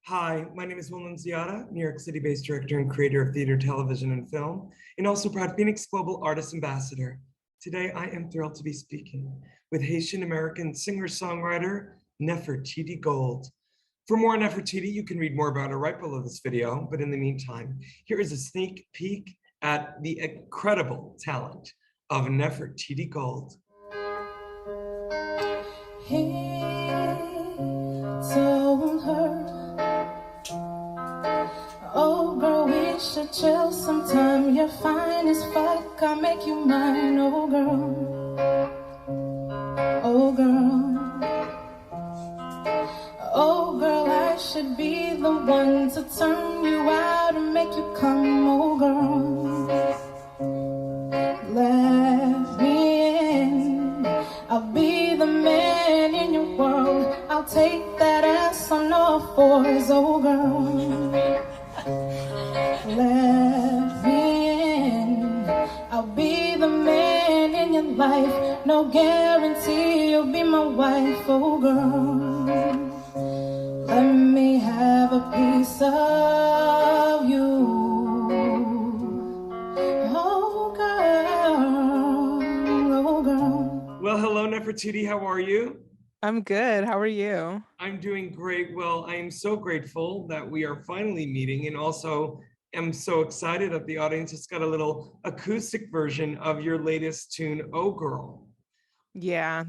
Hi, my name is Will Nunziata, New York City-based director and creator of theater, television, and film, and also proud FENIX Global Artist Ambassador. Today, I am thrilled to be speaking with Haitian-American singer-songwriter Nefertiti Gold. For more on Nefertiti, you can read more about her right below this video, but in the meantime, here is a sneak peek at the incredible talent of Nefertiti Gold. Don't hurt. Oh girl, we should chill sometime. You're fine as fuck, I'll make you mine. Oh girl, oh girl, oh girl, I should be the one to turn you out and make you come. Oh girl, let me in. I'll be the man in your world. I'll take that ass on all fours. Oh girl, let me in. I'll be the man in your life. No guarantee you'll be my wife. Oh girl, let me have a piece of you. Oh girl, oh girl. Well, hello, Nefertiti. How are you? I'm good. How are you? I'm doing great. Well, I am so grateful that we are finally meeting, and also am so excited that the audience has got a little acoustic version of your latest tune, Oh Girl. Yeah,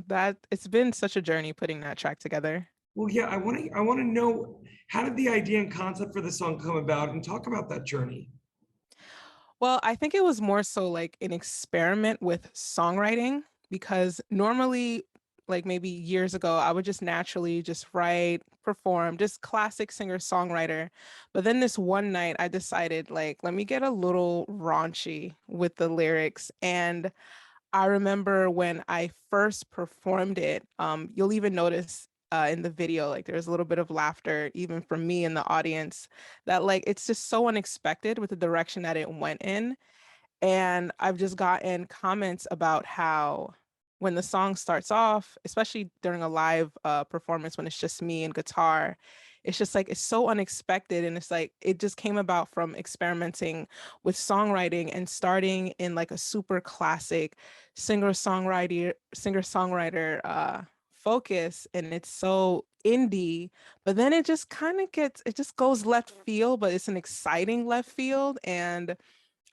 it's been such a journey putting that track together. Well, yeah, I want to know, how did the idea and concept for the song come about, and talk about that journey. Well, I think it was more so like an experiment with songwriting because normally, like maybe years ago, I would just naturally just write, perform, just classic singer-songwriter. But then this one night I decided like, let me get a little raunchy with the lyrics. And I remember when I first performed it, you'll even notice in the video, like there's a little bit of laughter, even from me in the audience, that like it's just so unexpected with the direction that it went in. And I've just gotten comments about how when the song starts off, especially during a live performance when it's just me and guitar, it's just like it's so unexpected. And it's like it just came about from experimenting with songwriting and starting in like a super classic singer-songwriter focus. And it's so indie, but then it just kind of it just goes left field, but it's an exciting left field. And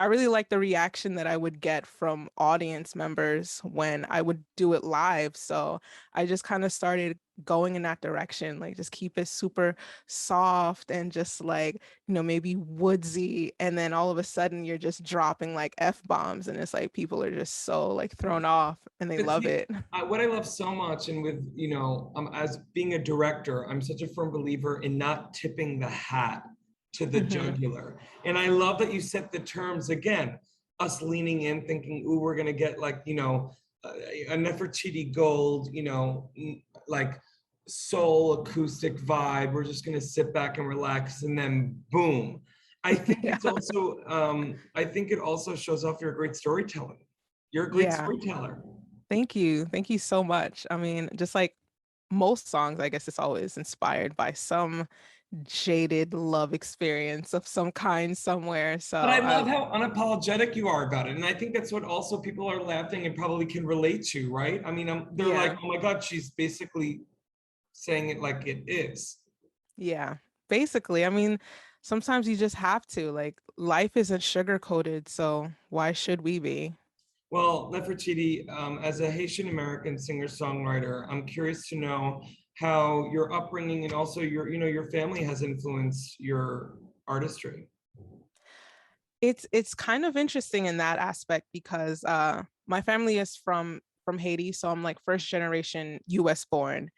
I really like the reaction that I would get from audience members when I would do it live. So I just kind of started going in that direction, like just keep it super soft and just like, maybe woodsy. And then all of a sudden you're just dropping like F-bombs and it's like people are just so like thrown off and they But love see, it. what I love so much, and with, as being a director, I'm such a firm believer in not tipping the hat to the Mhm. jugular. And I love that you set the terms again, us leaning in, thinking, ooh, we're gonna get like, a Nefertiti Gold, like soul acoustic vibe. We're just gonna sit back and relax, and then boom. I think Yeah. it's also, I think it also shows off you're a great storyteller. You're a great Yeah. storyteller. Thank you. Thank you so much. I mean, just like most songs, I guess it's always inspired by some jaded love experience of some kind somewhere. So But I I, love how unapologetic you are about it. And I think that's what also people are laughing and probably can relate to, right? I mean, they're like, yeah, oh my God, she's basically saying it like it is. yeah. Basically, I mean, sometimes you just have to, like, life isn't sugar coated, so why should we be? Well, Nefertiti, as a Haitian-American singer-songwriter, I'm curious to know how your upbringing and also your family has influenced your artistry. It's kind of interesting in that aspect because my family is from Haiti, so I'm like first generation US born.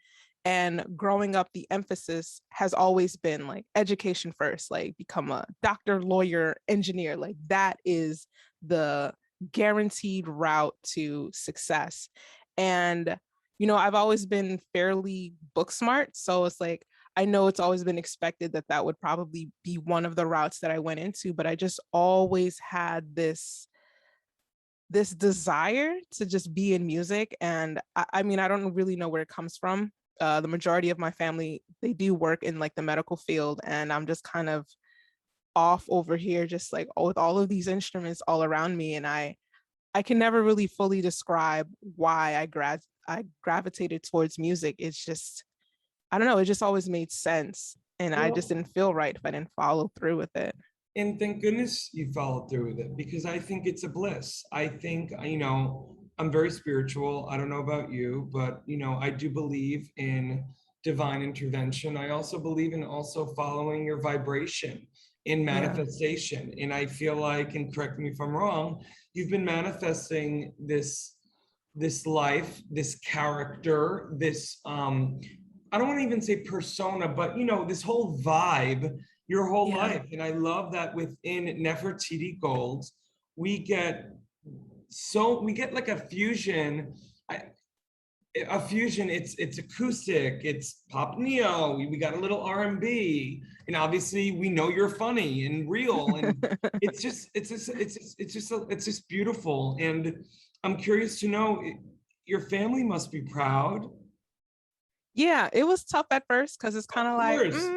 And growing up, the emphasis has always been like education first, like become a doctor, lawyer, engineer. Like that is the guaranteed route to success. And, I've always been fairly book smart. So it's like, I know it's always been expected that that would probably be one of the routes that I went into, but I just always had this desire to just be in music. And I mean, I don't really know where it comes from, the majority of my family, they do work in like the medical field, and I'm just kind of off over here, just like with all of these instruments all around me. And I can never really fully describe why I gravitated towards music. It's just, I don't know, it just always made sense. And I just Well, didn't feel right if I didn't follow through with it. and thank goodness you followed through with it because I think it's a bliss. I think, I'm very spiritual. I don't know about you, but, I do believe in divine intervention. I also believe in also following your vibration in Yeah. manifestation. And I feel like, and correct me if I'm wrong, you've been manifesting this life, this character, this I don't want to even say persona, but this whole vibe your whole Yeah. life. And I love that within Nefertiti Gold, we get like a fusion. It's acoustic, it's pop neo, we got a little R&B, and obviously we know you're funny and real, and it's just beautiful. And I'm curious to know, your family must be proud. Yeah, it was tough at first because it's kind Of of like, course.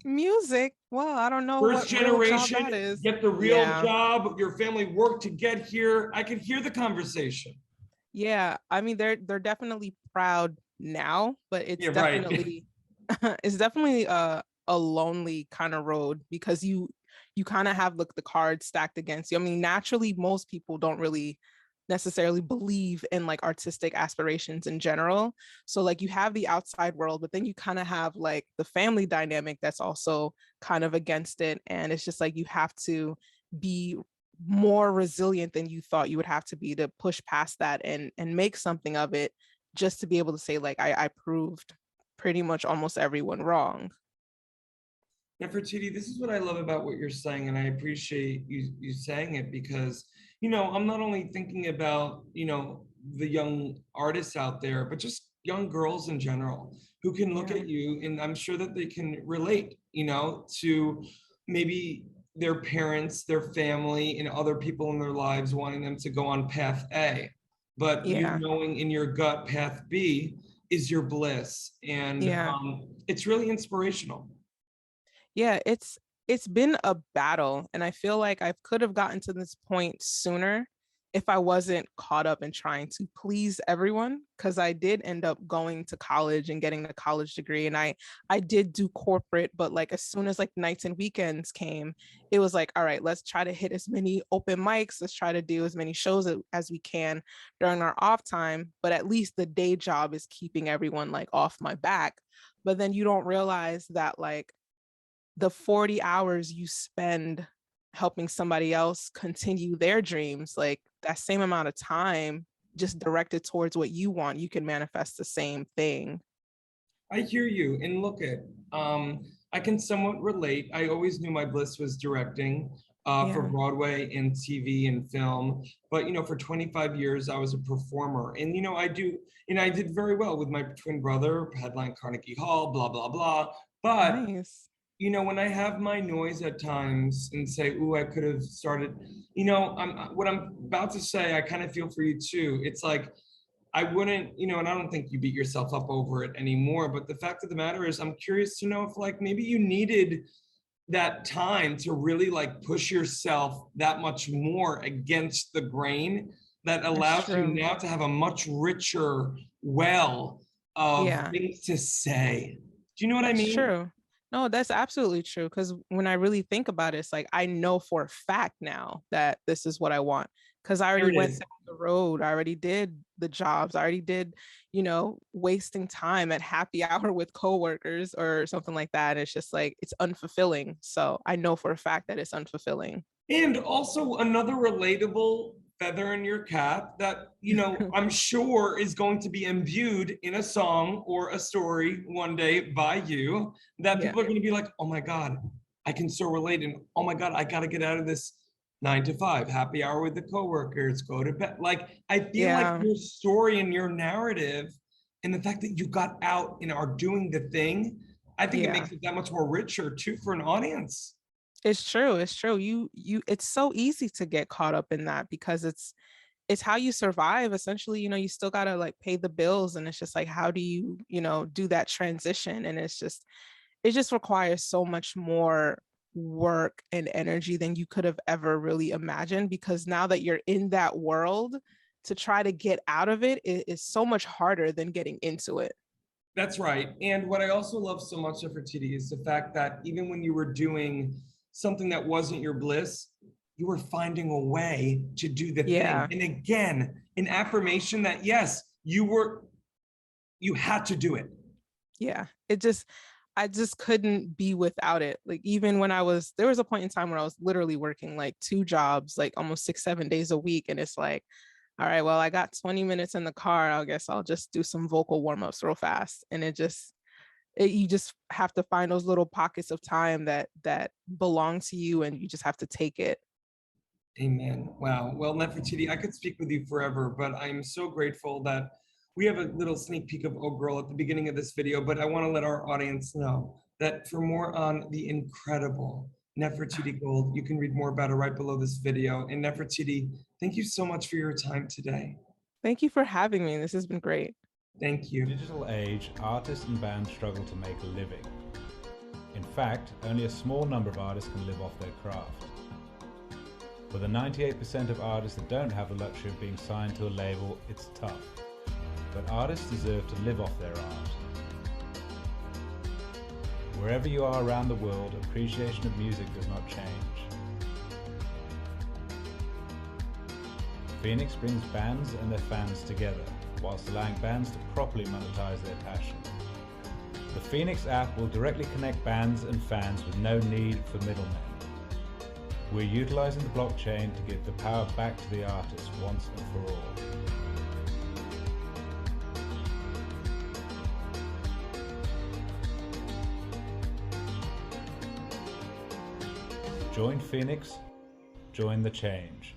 music. Well, I don't know First what real job generation, that is. get the real Yeah. job. Your family worked to get here. I could hear the conversation. Yeah. I mean, they're definitely proud now, but it's Yeah, right. definitely it's definitely a lonely kind of road because you kind of have the cards stacked against you. I mean, naturally, most people don't really necessarily believe in like artistic aspirations in general. So like you have the outside world, but then you kind of have like the family dynamic that's also kind of against it. And it's just like you have to be more resilient than you thought you would have to be to push past that and make something of it, just to be able to say like I proved pretty much almost everyone wrong. Nefertiti, this is what I love about what you're saying, and I appreciate you saying it because, I'm not only thinking about, the young artists out there, but just young girls in general who can look Yeah. at you, and I'm sure that they can relate, to maybe their parents, their family, and other people in their lives wanting them to go on path A, but you Yeah. knowing in your gut path B is your bliss, and Yeah. it's really inspirational. Yeah, it's been a battle, and I feel like I could have gotten to this point sooner if I wasn't caught up in trying to please everyone, because I did end up going to college and getting a college degree, and I did do corporate, but like as soon as like nights and weekends came, it was like, all right, let's try to hit as many open mics, let's try to do as many shows as we can during our off time, but at least the day job is keeping everyone like off my back. But then you don't realize that like the 40 hours you spend helping somebody else continue their dreams, like that same amount of time just directed towards what you want, you can manifest the same thing. I hear you. And look at, I can somewhat relate. I always knew my bliss was directing for Yeah. Broadway and TV and film. But, for 25 years, I was a performer. And, I did very well with my twin brother, headline Carnegie Hall, blah, blah, blah. But Nice. when I have my noise at times and say, "Ooh, I could have started," what I'm about to say, I kind of feel for you too. It's like I wouldn't, and I don't think you beat yourself up over it anymore. But the fact of the matter is, I'm curious to know if like maybe you needed that time to really like push yourself that much more against the grain that That's allows you true. now to have a much richer well of Yeah. things to say. Do you know what I That's mean? true. No, that's absolutely true. Because when I really think about it, it's like I know for a fact now that this is what I want. Because I There already it went is. down the road. I already did the jobs. I already did, wasting time at happy hour with coworkers or something like that. It's just like it's unfulfilling. So I know for a fact that it's unfulfilling. And also another relatable feather in your cap that, I'm sure is going to be imbued in a song or a story one day by you that Yeah. people are going to be like, oh my God, I can so relate. And oh my God, I got to get out of this 9 to 5, happy hour with the coworkers, go to bed. Like, I feel like Yeah. your story and your narrative and the fact that you got out and are doing the thing, I think it Yeah. makes it that much more richer too for an audience. It's true. It's true. It's so easy to get caught up in that because it's it's how you survive essentially. You still got to like pay the bills, and it's just like, how do you, do that transition? And it just requires so much more work and energy than you could have ever really imagined, because now that you're in that world, to try to get out of it is so much harder than getting into it. That's right. And what I also love so much of Fertiti is the fact that even when you were doing something that wasn't your bliss, you were finding a way to do the thing. Yeah. And again, an affirmation that yes, you had to do it. Yeah. I just couldn't be without it. Like, even when there was a point in time where I was literally working like 2 jobs, like almost 6, 7 days a week. And it's like, all right, well, I got 20 minutes in the car. I guess I'll just do some vocal warm-ups real fast. And you just have to find those little pockets of time that belong to you, and you just have to take it. Amen. Wow. Well, Nefertiti, I could speak with you forever, but I'm so grateful that we have a little sneak peek of Oh Girl at the beginning of this video, but I want to let our audience know that for more on the incredible Nefertiti Gold, you can read more about her right below this video. And Nefertiti, thank you so much for your time today. Thank you for having me. This has been great. Thank you. In the digital age, artists and bands struggle to make a living. In fact, only a small number of artists can live off their craft. For the 98% of artists that don't have the luxury of being signed to a label, it's tough. But artists deserve to live off their art. Wherever you are around the world, appreciation of music does not change. FENIX brings bands and their fans together, whilst allowing bands to properly monetize their passion. The FENIX app will directly connect bands and fans with no need for middlemen. We're utilizing the blockchain to give the power back to the artist once and for all. Join FENIX, join the change.